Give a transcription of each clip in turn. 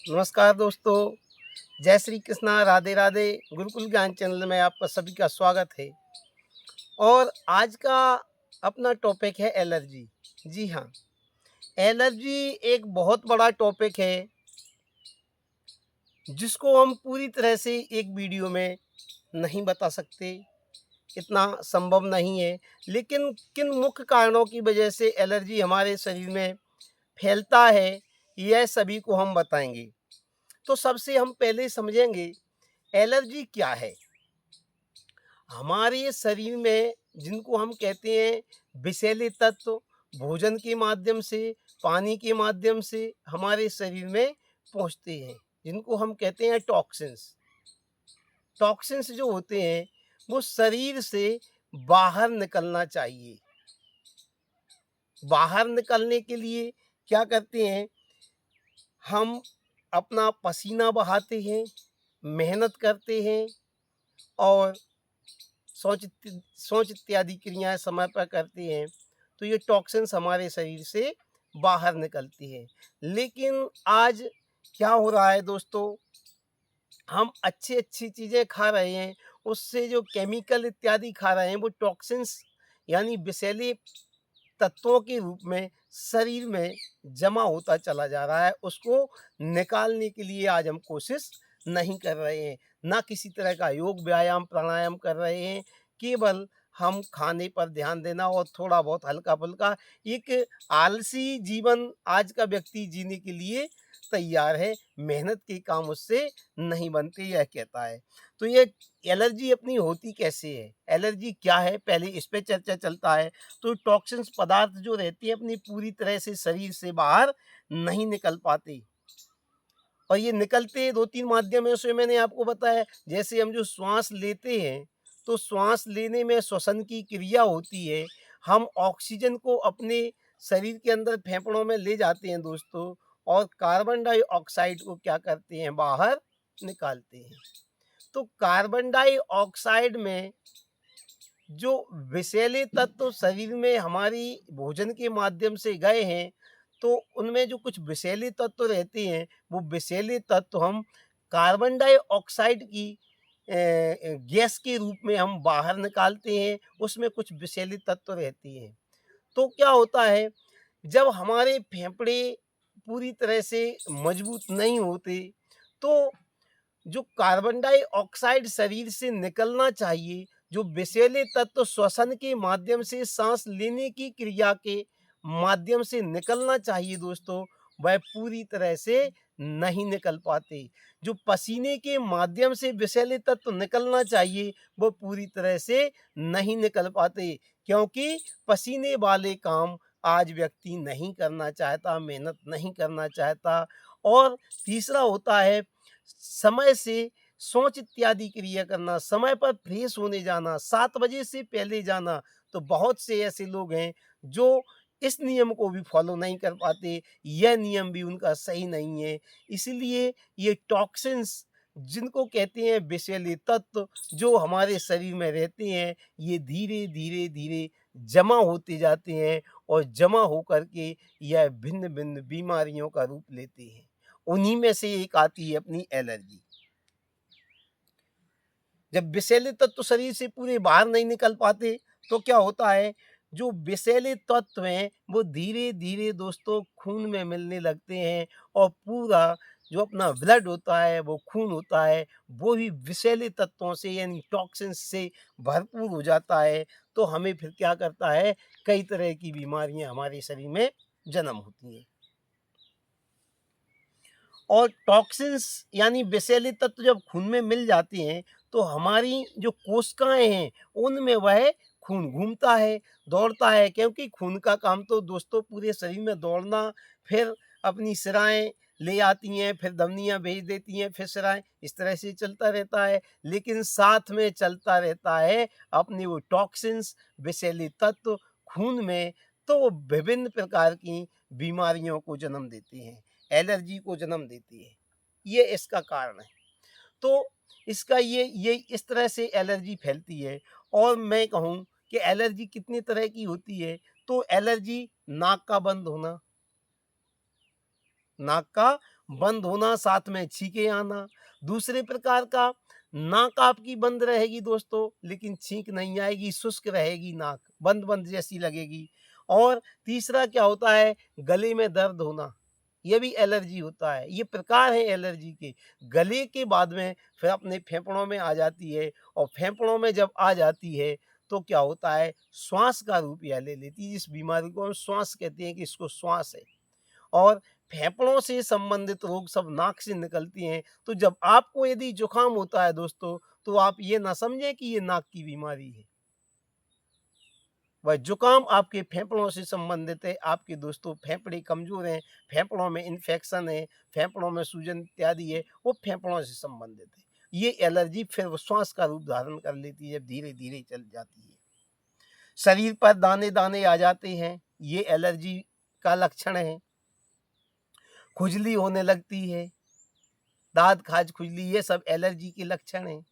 नमस्कार दोस्तों, जय श्री कृष्णा, राधे राधे। गुरुकुल ज्ञान चैनल में आपका सभी का स्वागत है। और आज का अपना टॉपिक है एलर्जी। जी हाँ, एलर्जी एक बहुत बड़ा टॉपिक है जिसको हम पूरी तरह से एक वीडियो में नहीं बता सकते, इतना संभव नहीं है। लेकिन किन मुख्य कारणों की वजह से एलर्जी हमारे शरीर में फैलता है, यह सभी को हम बताएंगे। तो सबसे हम पहले समझेंगे एलर्जी क्या है। हमारे शरीर में जिनको हम कहते हैं विषैले तत्व, भोजन के माध्यम से, पानी के माध्यम से हमारे शरीर में पहुंचते हैं, जिनको हम कहते हैं टॉक्सिन्स। टॉक्सिन्स जो होते हैं वो शरीर से बाहर निकलना चाहिए। बाहर निकलने के लिए क्या करते हैं, हम अपना पसीना बहाते हैं, मेहनत करते हैं और शौच इत्यादि क्रियाएँ समय पर करते हैं, तो ये टॉक्सिन्स हमारे शरीर से बाहर निकलती है। लेकिन आज क्या हो रहा है दोस्तों, हम अच्छी-अच्छी चीज़ें खा रहे हैं, उससे जो केमिकल इत्यादि खा रहे हैं, वो टॉक्सिन्स यानी विषैले तत्वों के रूप में शरीर में जमा होता चला जा रहा है। उसको निकालने के लिए आज हम कोशिश नहीं कर रहे हैं, ना किसी तरह का योग, व्यायाम, प्राणायाम कर रहे हैं। केवल हम खाने पर ध्यान देना और थोड़ा बहुत हल्का-फुल्का एक आलसी जीवन आज का व्यक्ति जीने के लिए तैयार है। मेहनत के काम उससे नहीं बनते, यह कहता है। तो ये एलर्जी अपनी होती कैसे है? एलर्जी क्या है? पहले इस पे चर्चा चलता है। तो टॉक्सिन्स पदार्थ जो रहते हैं अपनी पूरी तरह से शरीर से बाहर नहीं निकल पाते, और ये निकलते 2-3 माध्यमों से मैंने आपको बताया। जैसे हम जो श्वास लेते हैं, तो श्वास लेने में श्वसन की क्रिया होती है। हम ऑक्सीजन को अपने शरीर के अंदर फेफड़ों में ले जाते हैं दोस्तों, और कार्बन डाइऑक्साइड को क्या करते हैं, बाहर निकालते हैं। तो कार्बन डाइऑक्साइड में जो विषैले तत्व शरीर में हमारी भोजन के माध्यम से गए हैं, तो उनमें जो कुछ विषैले तत्व रहते हैं, वो विषैले तत्व हम कार्बन डाइऑक्साइड की गैस के रूप में हम बाहर निकालते हैं। उसमें कुछ विषैले तत्व रहते हैं। तो क्या होता है, जब हमारे फेफड़े पूरी तरह से मजबूत नहीं होते, तो जो कार्बन डाइऑक्साइड शरीर से निकलना चाहिए, जो विषैले तत्व श्वसन के माध्यम से सांस लेने की क्रिया के माध्यम से निकलना चाहिए दोस्तों, वह पूरी तरह से नहीं निकल पाते। जो पसीने के माध्यम से विषैले तत्व निकलना चाहिए, वो पूरी तरह से नहीं निकल पाते, क्योंकि पसीने वाले काम आज व्यक्ति नहीं करना चाहता, मेहनत नहीं करना चाहता। और तीसरा होता है समय से शौच इत्यादि क्रिया करना, समय पर फ्रेश होने जाना, 7 बजे से पहले जाना। तो बहुत से ऐसे लोग हैं जो इस नियम को भी फॉलो नहीं कर पाते, यह नियम भी उनका सही नहीं है। इसलिए ये टॉक्सिन्स जिनको कहते हैं विषैले तत्व, जो हमारे शरीर में रहते हैं, ये धीरे-धीरे जमा होते जाते हैं, और जमा होकर के यह भिन्न-भिन्न बीमारियों का रूप लेते हैं। उन्हीं में से एक आती है अपनी एलर्जी। जब विषैले तत्व शरीर से पूरे बाहर नहीं निकल पाते, तो क्या होता है, जो विषैले तत्व हैं वो धीरे-धीरे दोस्तों खून में मिलने लगते हैं, और पूरा जो अपना ब्लड होता है, वो खून होता है, वो भी विषैले तत्वों से यानी टॉक्सिन्स से भरपूर हो जाता है। तो हमें फिर क्या करता है, कई तरह की बीमारियाँ हमारे शरीर में जन्म होती हैं। और टॉक्सिन्स यानी विषैले तत्व जब खून में मिल जाते हैं, तो हमारी जो कोशिकाएँ हैं, उनमें वह खून घूमता है, दौड़ता है, क्योंकि खून का काम तो दोस्तों पूरे शरीर में दौड़ना, फिर अपनी शिराएँ ले आती हैं, फिर धमनियाँ भेज देती हैं, फिर शिराएँ, इस तरह से चलता रहता है। लेकिन साथ में चलता रहता है अपनी वो टॉक्सिन्स, विषैले तत्व खून में, तो वो विभिन्न प्रकार की बीमारियों को जन्म देते हैं। एलर्जी को जन्म देती है। ये इसका कारण है। तो इसका ये इस तरह से एलर्जी फैलती है। और मैं कहूँ कि एलर्जी कितनी तरह की होती है, तो एलर्जी नाक का बंद होना, नाक का बंद होना, साथ में छींके आना। दूसरे प्रकार का, नाक आपकी बंद रहेगी दोस्तों, लेकिन छींक नहीं आएगी, शुष्क रहेगी नाक, बंद-बंद जैसी लगेगी। और तीसरा क्या होता है, गले में दर्द होना, ये भी एलर्जी होता है। ये प्रकार हैं एलर्जी के। गले के बाद में फिर अपने फेफड़ों में आ जाती है, और फेफड़ों में जब आ जाती है तो क्या होता है, श्वास का रूप यह ले लेती है। इस बीमारी को हम श्वास कहते हैं कि इसको श्वास है। और फेफड़ों से संबंधित रोग सब नाक से निकलती हैं। तो जब आपको यदि जुकाम होता है दोस्तों, तो आप ये ना समझें कि ये नाक की बीमारी है। वह जुकाम आपके फेफड़ों से संबंधित है। आपके दोस्तों फेफड़े कमज़ोर हैं, फेफड़ों में इन्फेक्शन है, फेफड़ों में सूजन इत्यादि है, वो फेफड़ों से संबंधित है। ये एलर्जी फिर वो श्वास का रूप धारण कर लेती है, धीरे-धीरे चल जाती है। शरीर पर दाने-दाने आ जाते हैं, ये एलर्जी का लक्षण है। खुजली होने लगती है, दाँत खाज, खुजली, ये सब एलर्जी के लक्षण हैं।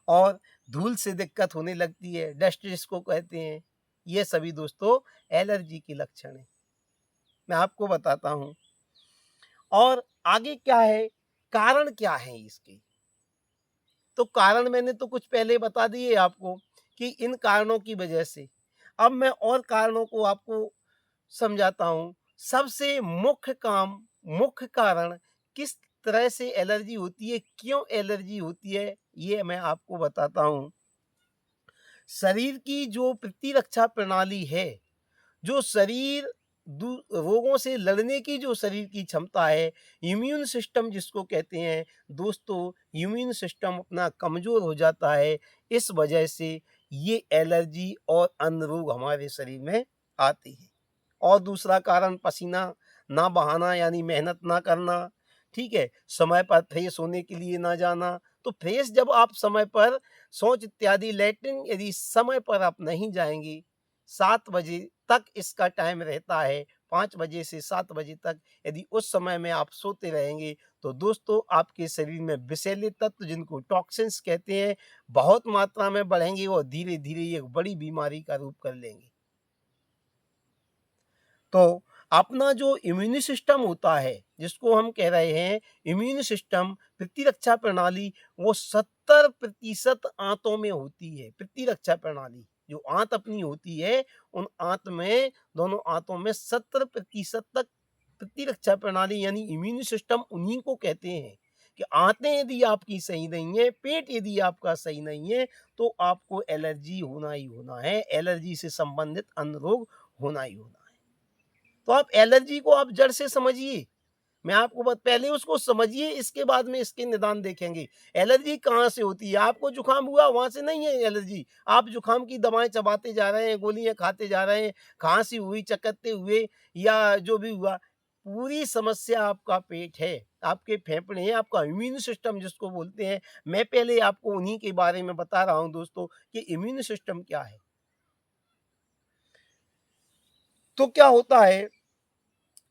और धूल से दिक्कत होने लगती है, डस्ट जिसको कहते हैं, ये सभी दोस्तों एलर्जी के लक्षण हैं। मैं आपको बताता हूँ। और आगे क्या है, कारण क्या हैं इसके? तो कारण मैंने तो कुछ पहले बता दिए आपको कि इन कारणों की वजह से। अब मैं और कारणों को आपको समझाता हूँ। सबसे मुख्य कारण किस तरह से एलर्जी होती है, क्यों एलर्जी होती है, ये मैं आपको बताता हूँ। शरीर की जो प्रतिरक्षा प्रणाली है, जो शरीर रोगों से लड़ने की जो शरीर की क्षमता है, इम्यून सिस्टम जिसको कहते हैं दोस्तों, इम्यून सिस्टम अपना कमज़ोर हो जाता है। इस वजह से ये एलर्जी और अन्य रोग हमारे शरीर में आते हैं। और दूसरा कारण पसीना ना बहाना, यानी मेहनत ना करना, ठीक है? समय पर फ्रेश होने के लिए ना जाना। तो फ्रेश जब आप समय पर, शौच इत्यादि लैट्रिन यदि समय पर आप नहीं जाएँगे, 7 बजे तक इसका टाइम रहता है, 5 बजे से 7 बजे तक यदि उस समय में आप सोते रहेंगे, तो दोस्तों आपके शरीर में विषैले तत्व जिनको टॉक्सिन्स कहते हैं, बहुत मात्रा में बढ़ेंगे और धीरे-धीरे ये एक बड़ी बीमारी का रूप कर लेंगे। तो अपना जो इम्यून सिस्टम होता है, जिसको हम कह रहे हैं इम्यून सिस्टम, प्रतिरक्षा प्रणाली, वो 70% आंतों में होती है। प्रतिरक्षा प्रणाली, जो आंत अपनी होती है, उन आंत में, दोनों आंतों में 70% तक प्रतिरक्षा प्रणाली यानी इम्यून सिस्टम उन्हीं को कहते हैं। कि आंतें यदि आपकी सही नहीं है, पेट यदि आपका सही नहीं है, तो आपको एलर्जी होना ही होना है। एलर्जी से संबंधित अन्य रोग होना ही होना है। तो आप एलर्जी को आप जड़ से समझिए। मैं आपको पहले उसको समझिए, इसके बाद में इसके निदान देखेंगे। एलर्जी कहाँ से होती है? आपको जुकाम हुआ, वहाँ से नहीं है एलर्जी। आप जुकाम की दवाएँ चबाते जा रहे हैं, गोलियाँ खाते जा रहे हैं, खाँसी हुई, चकत्ते हुए या जो भी हुआ, पूरी समस्या आपका पेट है, आपके फेफड़े हैं, आपका इम्यून सिस्टम जिसको बोलते हैं। मैं पहले आपको उन्हीं के बारे में बता रहा हूँ दोस्तों कि इम्यून सिस्टम क्या है। तो क्या होता है,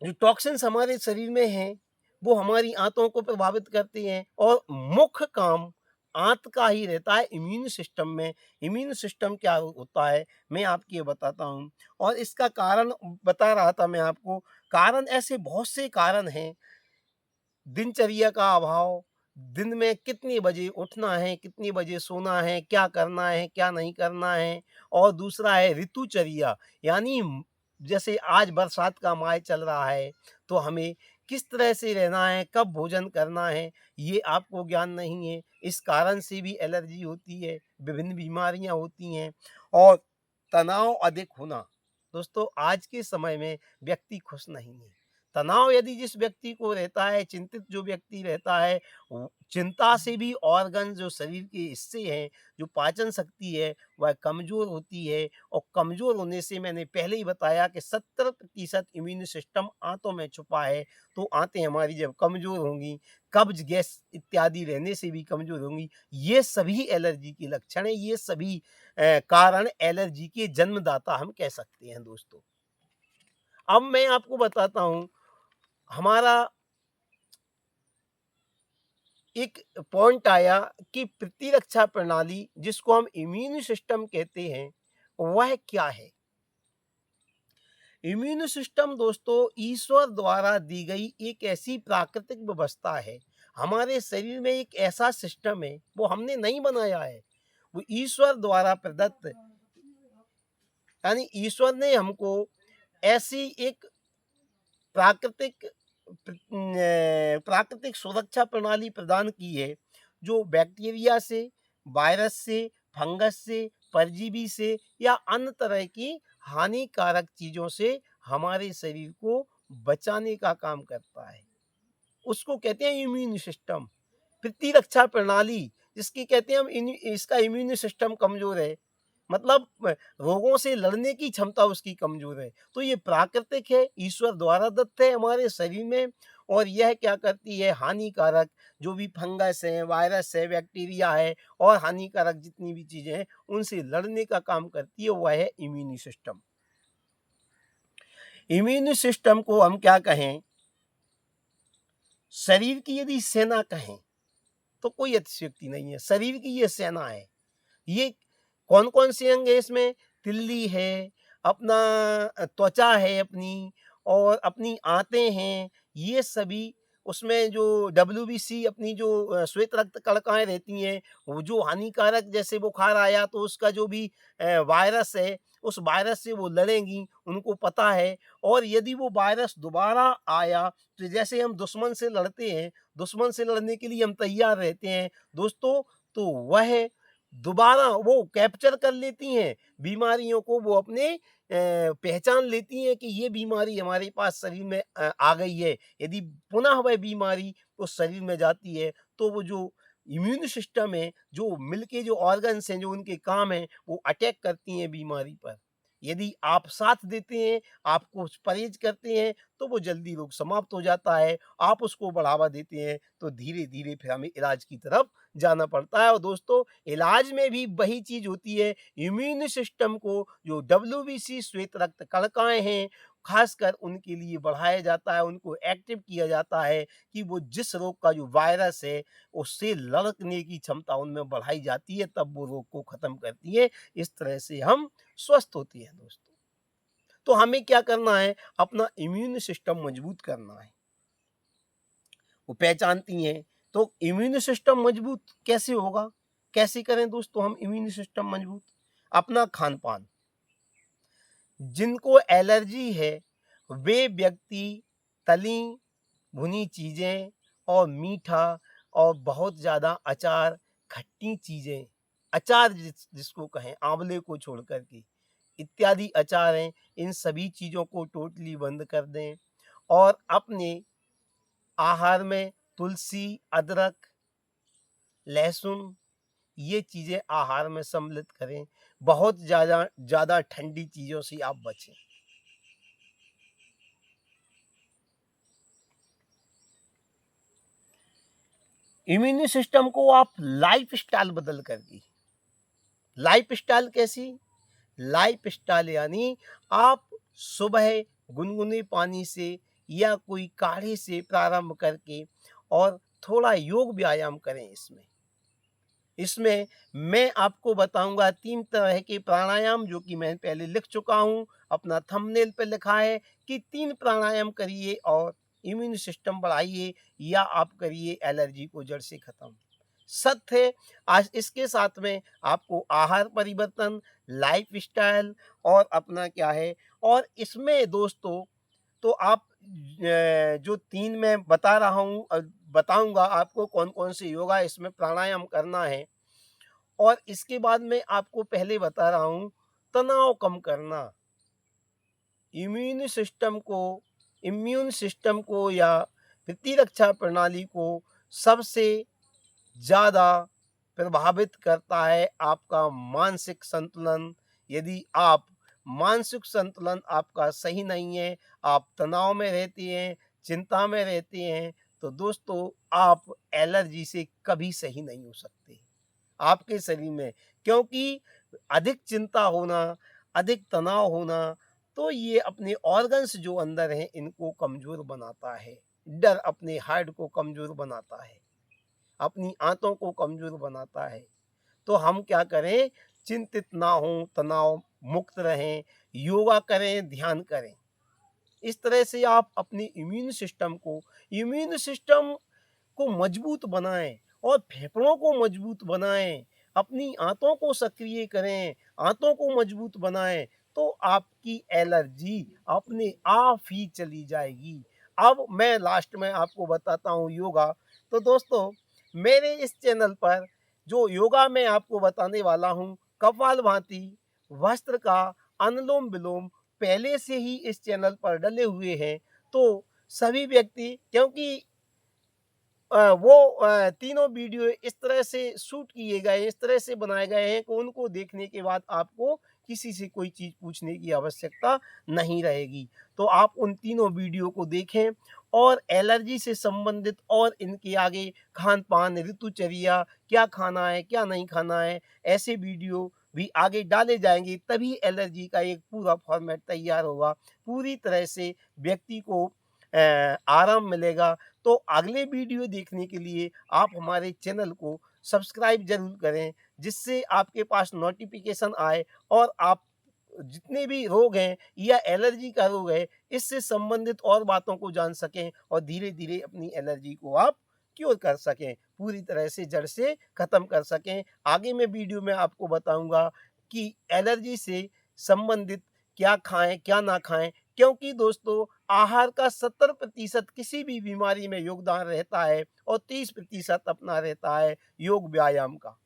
जो टॉक्सिन्स हमारे शरीर में हैं, वो हमारी आंतों को प्रभावित करती हैं और मुख्य काम आंत का ही रहता है इम्यून सिस्टम में। इम्यून सिस्टम क्या होता है, मैं आपको ये बताता हूँ। और इसका कारण बता रहा था मैं आपको। कारण ऐसे बहुत से कारण हैं। दिनचर्या का अभाव, दिन में कितने बजे उठना है, कितने बजे सोना है, क्या करना है, क्या नहीं करना है। और दूसरा है ऋतुचर्या, यानी जैसे आज बरसात का माह चल रहा है, तो हमें किस तरह से रहना है, कब भोजन करना है, ये आपको ज्ञान नहीं है। इस कारण से भी एलर्जी होती है, विभिन्न बीमारियाँ होती हैं। और तनाव अधिक होना, दोस्तों आज के समय में व्यक्ति खुश नहीं है। तनाव यदि जिस व्यक्ति को रहता है, चिंतित जो व्यक्ति रहता है, चिंता से भी ऑर्गन, जो शरीर के हिस्से हैं, जो पाचन शक्ति है, वह कमज़ोर होती है। और कमज़ोर होने से मैंने पहले ही बताया कि 70% इम्यून सिस्टम आंतों में छुपा है। तो आंतें हमारी जब कमज़ोर होंगी, कब्ज, गैस इत्यादि रहने से भी कमज़ोर होंगी। ये सभी एलर्जी के लक्षण हैं। ये सभी कारण एलर्जी के जन्मदाता हम कह सकते हैं दोस्तों। अब मैं आपको बताता हूँ, हमारा एक पॉइंट आया कि प्रतिरक्षा प्रणाली जिसको हम इम्यून सिस्टम कहते हैं, वह क्या है? इम्यून सिस्टम दोस्तों ईश्वर द्वारा दी गई एक ऐसी प्राकृतिक व्यवस्था है। हमारे शरीर में एक ऐसा सिस्टम है, वो हमने नहीं बनाया है, वो ईश्वर द्वारा प्रदत्त, यानी ईश्वर ने हमको ऐसी एक प्राकृतिक प्राकृतिक सुरक्षा प्रणाली प्रदान की है, जो बैक्टीरिया से, वायरस से, फंगस से, परजीवी से या अन्य तरह की हानिकारक चीज़ों से हमारे शरीर को बचाने का काम करता है। उसको कहते हैं इम्यून सिस्टम, प्रतिरक्षा प्रणाली, जिसकी कहते हैं हम इसका इम्यून सिस्टम कमज़ोर है, मतलब रोगों से लड़ने की क्षमता उसकी कमज़ोर है। तो ये प्राकृतिक है, ईश्वर द्वारा दत्त है हमारे शरीर में, और यह क्या करती है, हानिकारक जो भी फंगस है, वायरस है, बैक्टीरिया है और हानिकारक जितनी भी चीज़ें हैं, उनसे लड़ने का काम करती है, वह है इम्यून सिस्टम। इम्यून सिस्टम को हम क्या कहें, शरीर की यदि सेना कहें तो कोई अतिशयोक्ति नहीं है। शरीर की ये सेना है। ये कौन-कौन से अंग है इसमें? तिल्ली है, अपना त्वचा है अपनी, और अपनी आंतें हैं। ये सभी उसमें जो डब्ल्यूबीसी अपनी जो श्वेत रक्त कणिकाएँ रहती हैं, वो जो हानिकारक, जैसे बुखार आया तो उसका जो भी वायरस है, उस वायरस से वो लड़ेंगी, उनको पता है। और यदि वो वायरस दोबारा आया, तो जैसे हम दुश्मन से लड़ते हैं, दुश्मन से लड़ने के लिए हम तैयार रहते हैं दोस्तों, तो वह दोबारा वो कैप्चर कर लेती हैं बीमारियों को, वो अपने पहचान लेती हैं कि ये बीमारी हमारे पास शरीर में आ गई है। यदि पुनः वह बीमारी उस शरीर में जाती है, तो वो जो इम्यून सिस्टम है, जो मिलके जो ऑर्गन्स हैं, जो उनके काम हैं, वो अटैक करती हैं बीमारी पर। यदि आप साथ देते हैं, आपको परहेज़ करते हैं, तो वो जल्दी रोग समाप्त हो जाता है। आप उसको बढ़ावा देते हैं, तो धीरे-धीरे फिर हमें इलाज की तरफ जाना पड़ता है। और दोस्तों, इलाज में भी वही चीज़ होती है, इम्यून सिस्टम को जो डब्ल्यूबीसी श्वेत रक्त कणिकाएँ हैं, ख़ासकर उनके लिए बढ़ाया जाता है, उनको एक्टिव किया जाता है कि वो जिस रोग का जो वायरस है, उससे लड़ने की क्षमता उनमें बढ़ाई जाती है, तब वो रोग को ख़त्म करती है। इस तरह से हम स्वस्थ होते हैं दोस्तों। तो हमें क्या करना है? अपना इम्यून सिस्टम मज़बूत करना है। वो पहचानती हैं। तो इम्यून सिस्टम मजबूत कैसे होगा? कैसे करें दोस्तों हम इम्यून सिस्टम मजबूत? अपना खान-पान। जिनको एलर्जी है, वे व्यक्ति तली भुनी चीज़ें और मीठा और बहुत ज़्यादा अचार, खट्टी चीज़ें, अचार जिसको कहें आँवले को छोड़ कर के, इत्यादि अचार हैं, इन सभी चीज़ों को टोटली बंद कर दें और अपने आहार में तुलसी, अदरक, लहसुन, ये चीज़ें आहार में सम्मिलित करें। बहुत ज़्यादा ज़्यादा ठंडी चीज़ों से आप बचें। इम्यून सिस्टम को आप लाइफ़स्टाइल बदल कर के, लाइफ़स्टाइल कैसी? लाइफ़स्टाइल यानी आप सुबह गुनगुने पानी से या कोई काढ़े से प्रारंभ करके और थोड़ा योग व्यायाम करें इसमें। इसमें मैं आपको बताऊँगा 3 तरह के प्राणायाम, जो कि मैं पहले लिख चुका हूँ, अपना थंबनेल पे लिखा है कि 3 प्राणायाम करिए और इम्यून सिस्टम बढ़ाइए, या आप करिए एलर्जी को जड़ से खत्म। सत्य है, आज इसके साथ में आपको आहार परिवर्तन, लाइफ़स्टाइल और अपना क्या है, और इसमें दोस्तों तो आप जो 3 मैं बता रहा हूँ, बताऊँगा आपको कौन-कौन से योगा इसमें प्राणायाम करना है। और इसके बाद मैं आपको पहले बता रहा हूँ, तनाव कम करना। इम्यून सिस्टम को या प्रतिरक्षा प्रणाली को सबसे ज़्यादा प्रभावित करता है आपका मानसिक संतुलन। यदि आप मानसिक संतुलन आपका सही नहीं है, आप तनाव में रहते हैं, चिंता में रहते हैं, तो दोस्तों आप एलर्जी से कभी सही नहीं हो सकते। आपके शरीर में, क्योंकि अधिक चिंता होना, अधिक तनाव होना, तो ये अपने ऑर्गन्स जो अंदर हैं इनको कमज़ोर बनाता है। डर अपने हार्ट को कमज़ोर बनाता है, अपनी आँतों को कमज़ोर बनाता है। तो हम क्या करें? चिंतित ना हों, तनाव मुक्त रहें, योगा करें, ध्यान करें। इस तरह से आप अपने इम्यून सिस्टम को मजबूत बनाएं और फेफड़ों को मजबूत बनाएं, अपनी आंतों को सक्रिय करें, आंतों को मजबूत बनाएं, तो आपकी एलर्जी अपने आप ही चली जाएगी। अब मैं लास्ट में आपको बताता हूँ योगा। तो दोस्तों, मेरे इस चैनल पर जो योगा मैं आपको बताने वाला हूँ, कपालभाति, भस्त्रिका, अनुलोम विलोम पहले से ही इस चैनल पर डले हुए हैं। तो सभी व्यक्ति, क्योंकि वो तीनों वीडियो इस तरह से शूट किए गए, इस तरह से बनाए गए हैं कि उनको देखने के बाद आपको किसी से कोई चीज़ पूछने की आवश्यकता नहीं रहेगी। तो आप उन तीनों वीडियो को देखें और एलर्जी से संबंधित और इनके आगे खान-पान, ऋतुचर्या, क्या खाना है, क्या नहीं खाना है, ऐसे वीडियो भी आगे डाले जाएँगे, तभी एलर्जी का एक पूरा फॉर्मेट तैयार होगा। पूरी तरह से व्यक्ति को आराम मिलेगा। तो अगले वीडियो देखने के लिए आप हमारे चैनल को सब्सक्राइब ज़रूर करें, जिससे आपके पास नोटिफ़िकेशन आए और आप जितने भी रोग हैं या एलर्जी का रोग है, इससे संबंधित और बातों को जान सकें और धीरे-धीरे अपनी एलर्जी को आप क्योर कर सकें, पूरी तरह से जड़ से ख़त्म कर सकें। आगे मैं वीडियो में आपको बताऊँगा कि एलर्जी से संबंधित क्या खाएँ, क्या ना खाएँ, क्योंकि दोस्तों आहार का 70% किसी भी बीमारी में योगदान रहता है और 30% अपना रहता है योग व्यायाम का।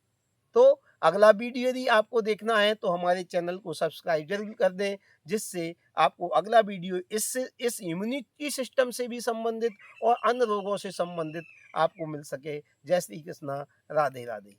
तो अगला वीडियो यदि आपको देखना है तो हमारे चैनल को सब्सक्राइब ज़रूर कर दें, जिससे आपको अगला वीडियो इस इम्यूनिटी सिस्टम से भी संबंधित और अन्य रोगों से संबंधित आपको मिल सके। जय श्री कृष्णा, राधे राधे।